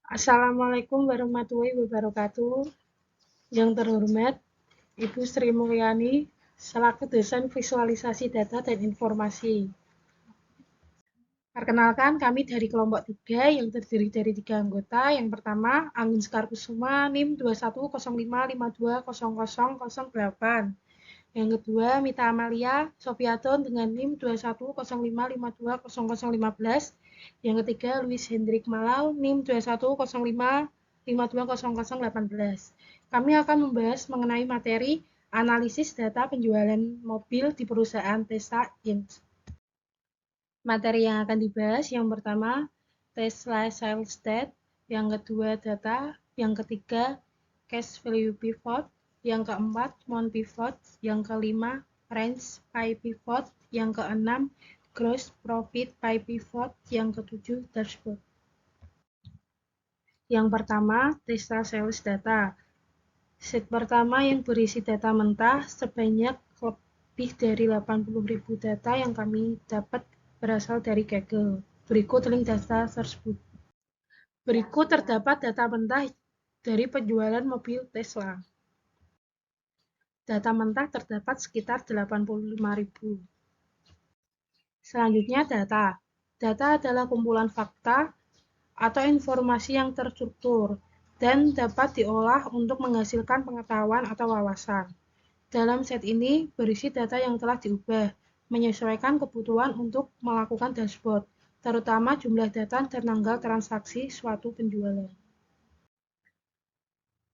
Assalamualaikum warahmatullahi wabarakatuh. Yang terhormat Ibu Sri Mulyani selaku dosen visualisasi data dan informasi. Perkenalkan, kami dari kelompok 3 yang terdiri dari 3 anggota. Yang pertama, Anggun Sekarkusuma NIM 2105520008. Yang kedua, Mita Amalia Sofiaton dengan NIM 2105520015. Yang ketiga, Luis Hendrik Malau NIM 2105520018. Kami akan membahas mengenai materi analisis data penjualan mobil di perusahaan Tesla Inc. Materi yang akan dibahas yang pertama Tesla Sales Stat, yang kedua data, yang ketiga Cash Value Pivot, yang keempat Month Pivot, yang kelima Range by Pivot, yang keenam Gross Profit by Pivot, yang ketujuh Dashboard. Yang pertama Tesla Sales Data. Sheet pertama yang berisi data mentah sebanyak lebih dari 80.000 data yang kami dapat berasal dari Kaggle. Berikut link data tersebut. Berikut terdapat data mentah dari penjualan mobil Tesla. Data mentah terdapat sekitar 85.000. Selanjutnya data. Data adalah kumpulan fakta atau informasi yang terstruktur dan dapat diolah untuk menghasilkan pengetahuan atau wawasan. Dalam set ini berisi data yang telah diubah, menyesuaikan kebutuhan untuk melakukan dashboard, terutama jumlah data dan tanggal transaksi suatu penjualan.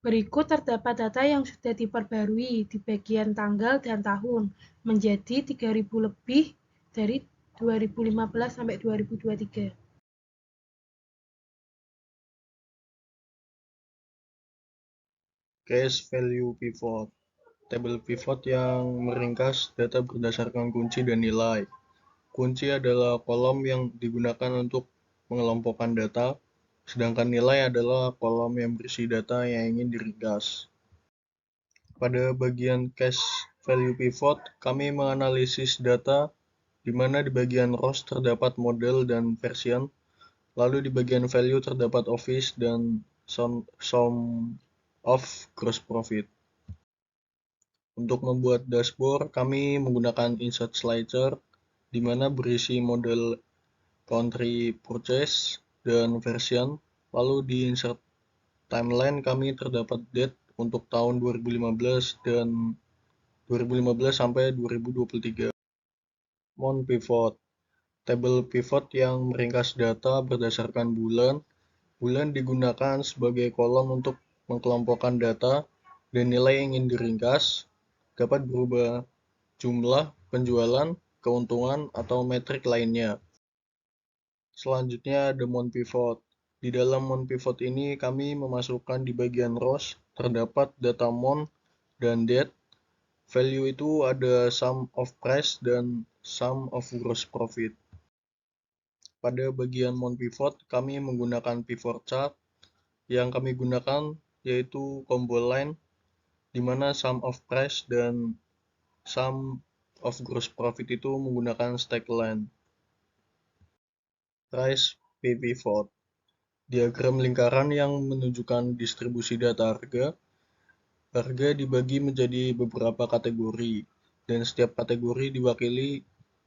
Berikut terdapat data yang sudah diperbarui di bagian tanggal dan tahun menjadi 3.000 lebih dari 2015 sampai 2023. Cash Value Pivot, tabel pivot yang meringkas data berdasarkan kunci dan nilai. Kunci adalah kolom yang digunakan untuk mengelompokkan data, sedangkan nilai adalah kolom yang berisi data yang ingin diringkas. Pada bagian Cash Value Pivot, kami menganalisis data di mana di bagian rows terdapat model dan version, lalu di bagian value terdapat office dan sum of gross profit. Untuk membuat dashboard, kami menggunakan insert slicer di mana berisi model country purchase dan version, lalu di insert timeline kami terdapat date untuk tahun 2015 dan 2015 sampai 2023. Month Pivot, tabel pivot yang meringkas data berdasarkan bulan. Bulan digunakan sebagai kolom untuk mengelompokkan data dan nilai yang ingin diringkas, dapat berubah jumlah, penjualan, keuntungan, atau metrik lainnya. Selanjutnya ada Month Pivot. Di dalam Month Pivot ini kami memasukkan di bagian rows terdapat data month dan date. Value itu ada sum of price dan sum of gross profit. Pada bagian Month Pivot, kami menggunakan pivot chart. Yang kami gunakan yaitu combo line, di mana sum of price dan sum of gross profit itu menggunakan stack line. Price Pivot, diagram lingkaran yang menunjukkan distribusi data harga. Harga dibagi menjadi beberapa kategori, dan setiap kategori diwakili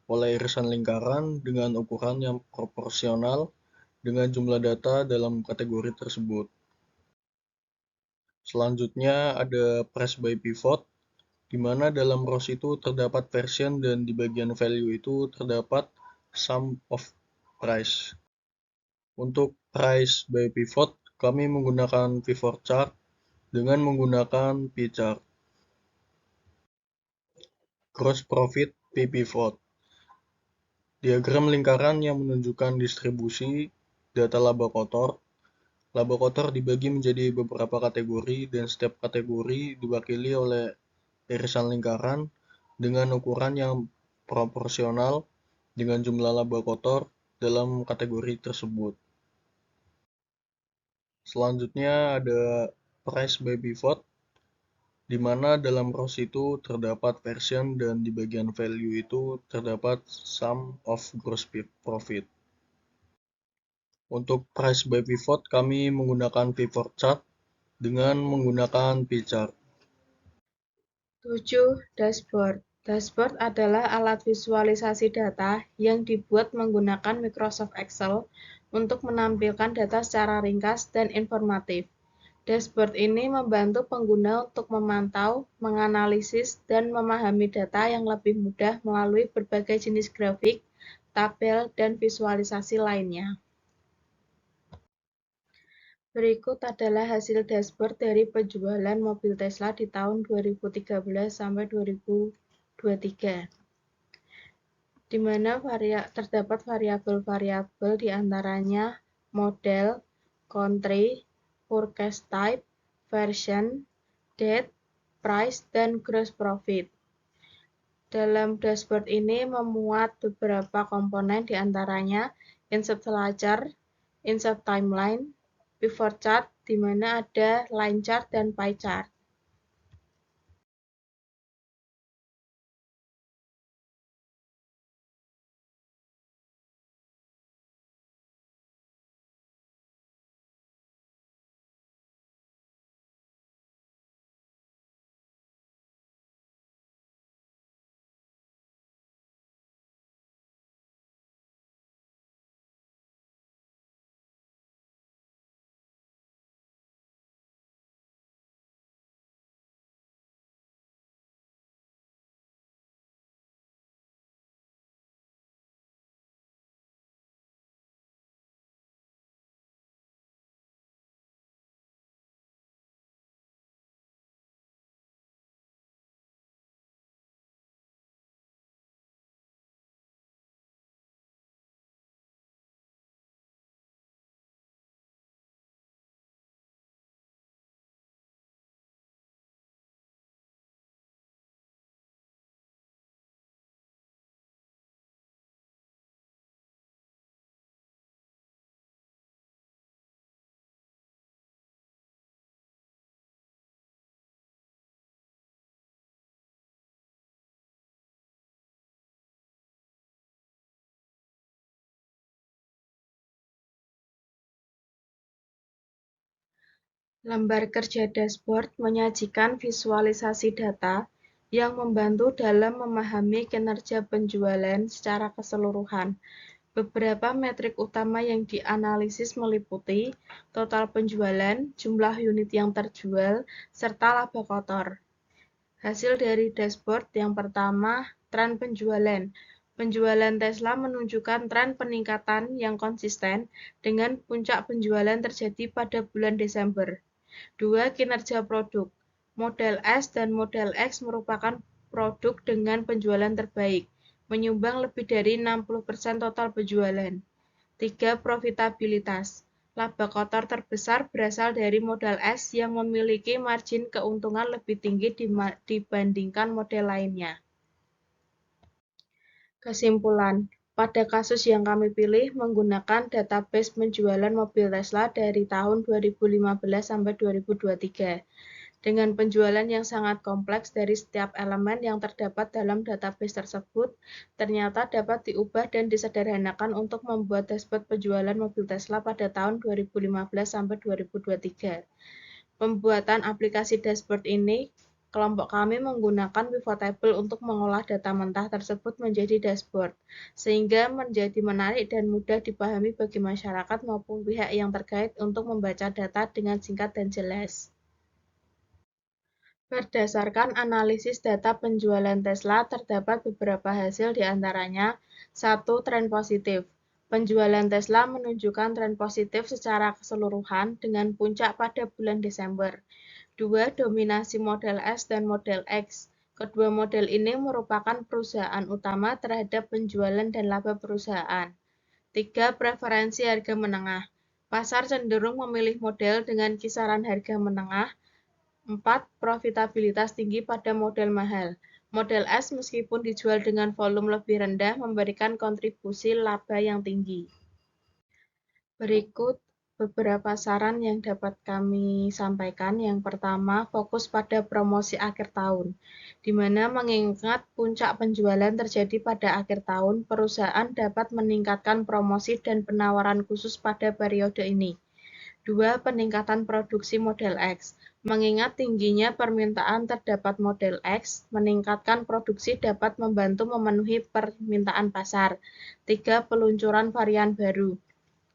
oleh irisan lingkaran dengan ukuran yang proporsional dengan jumlah data dalam kategori tersebut. Selanjutnya ada Price by Pivot, di mana dalam rows itu terdapat version dan di bagian value itu terdapat sum of price. Untuk Price by Pivot, kami menggunakan pivot chart dengan menggunakan P-chart. Gross Profit P-Pivot, diagram lingkaran yang menunjukkan distribusi data laba kotor. Laba kotor dibagi menjadi beberapa kategori dan setiap kategori diwakili oleh irisan lingkaran dengan ukuran yang proporsional dengan jumlah laba kotor dalam kategori tersebut. Selanjutnya ada price by pivot, di mana dalam rows itu terdapat version dan di bagian value itu terdapat sum of gross profit. Untuk price by pivot, kami menggunakan pivot chart dengan menggunakan P-chart. 7. Dashboard. Dashboard adalah alat visualisasi data yang dibuat menggunakan Microsoft Excel untuk menampilkan data secara ringkas dan informatif. Dashboard ini membantu pengguna untuk memantau, menganalisis, dan memahami data yang lebih mudah melalui berbagai jenis grafik, tabel, dan visualisasi lainnya. Berikut adalah hasil dashboard dari penjualan mobil Tesla di tahun 2013 sampai 2023, di mana terdapat variabel-variabel di antaranya model, country, forecast type, version, date, price, dan gross profit. Dalam dashboard ini memuat beberapa komponen di antaranya insert ledger, insert timeline, pivot chart, di mana ada line chart dan pie chart. Lembar kerja dashboard menyajikan visualisasi data yang membantu dalam memahami kinerja penjualan secara keseluruhan. Beberapa metrik utama yang dianalisis meliputi total penjualan, jumlah unit yang terjual, serta laba kotor. Hasil dari dashboard yang pertama, tren penjualan. Penjualan Tesla menunjukkan tren peningkatan yang konsisten dengan puncak penjualan terjadi pada bulan Desember. 2. Kinerja produk. Model S dan Model X merupakan produk dengan penjualan terbaik, menyumbang lebih dari 60% total penjualan. 3. Profitabilitas. Laba kotor terbesar berasal dari model S yang memiliki margin keuntungan lebih tinggi dibandingkan model lainnya. Kesimpulan, pada kasus yang kami pilih menggunakan database penjualan mobil Tesla dari tahun 2015 sampai 2023. Dengan penjualan yang sangat kompleks dari setiap elemen yang terdapat dalam database tersebut, ternyata dapat diubah dan disederhanakan untuk membuat dashboard penjualan mobil Tesla pada tahun 2015 sampai 2023. Pembuatan aplikasi dashboard ini, kelompok kami menggunakan pivot table untuk mengolah data mentah tersebut menjadi dashboard, sehingga menjadi menarik dan mudah dipahami bagi masyarakat maupun pihak yang terkait untuk membaca data dengan singkat dan jelas. Berdasarkan analisis data penjualan Tesla, terdapat beberapa hasil di antaranya. 1. Tren positif. Penjualan Tesla menunjukkan tren positif secara keseluruhan dengan puncak pada bulan Desember. 2. Dominasi model S dan model X. Kedua model ini merupakan perusahaan utama terhadap penjualan dan laba perusahaan. 3. Preferensi harga menengah. Pasar cenderung memilih model dengan kisaran harga menengah. 4. Profitabilitas tinggi pada model mahal. Model S meskipun dijual dengan volume lebih rendah memberikan kontribusi laba yang tinggi. Berikut beberapa saran yang dapat kami sampaikan. Yang pertama, fokus pada promosi akhir tahun, di mana mengingat puncak penjualan terjadi pada akhir tahun, perusahaan dapat meningkatkan promosi dan penawaran khusus pada periode ini. 2. Peningkatan produksi model X. Mengingat tingginya permintaan terdapat model X, meningkatkan produksi dapat membantu memenuhi permintaan pasar. 3. Peluncuran varian baru.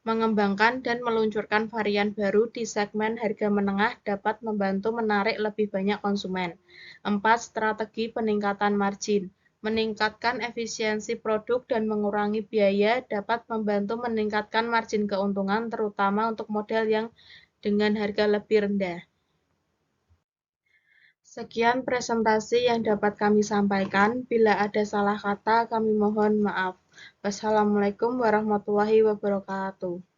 Mengembangkan dan meluncurkan varian baru di segmen harga menengah dapat membantu menarik lebih banyak konsumen. 4. Strategi peningkatan margin. Meningkatkan efisiensi produk dan mengurangi biaya dapat membantu meningkatkan margin keuntungan terutama untuk model yang dengan harga lebih rendah. Sekian presentasi yang dapat kami sampaikan. Bila ada salah kata, kami mohon maaf. Wassalamualaikum warahmatullahi wabarakatuh.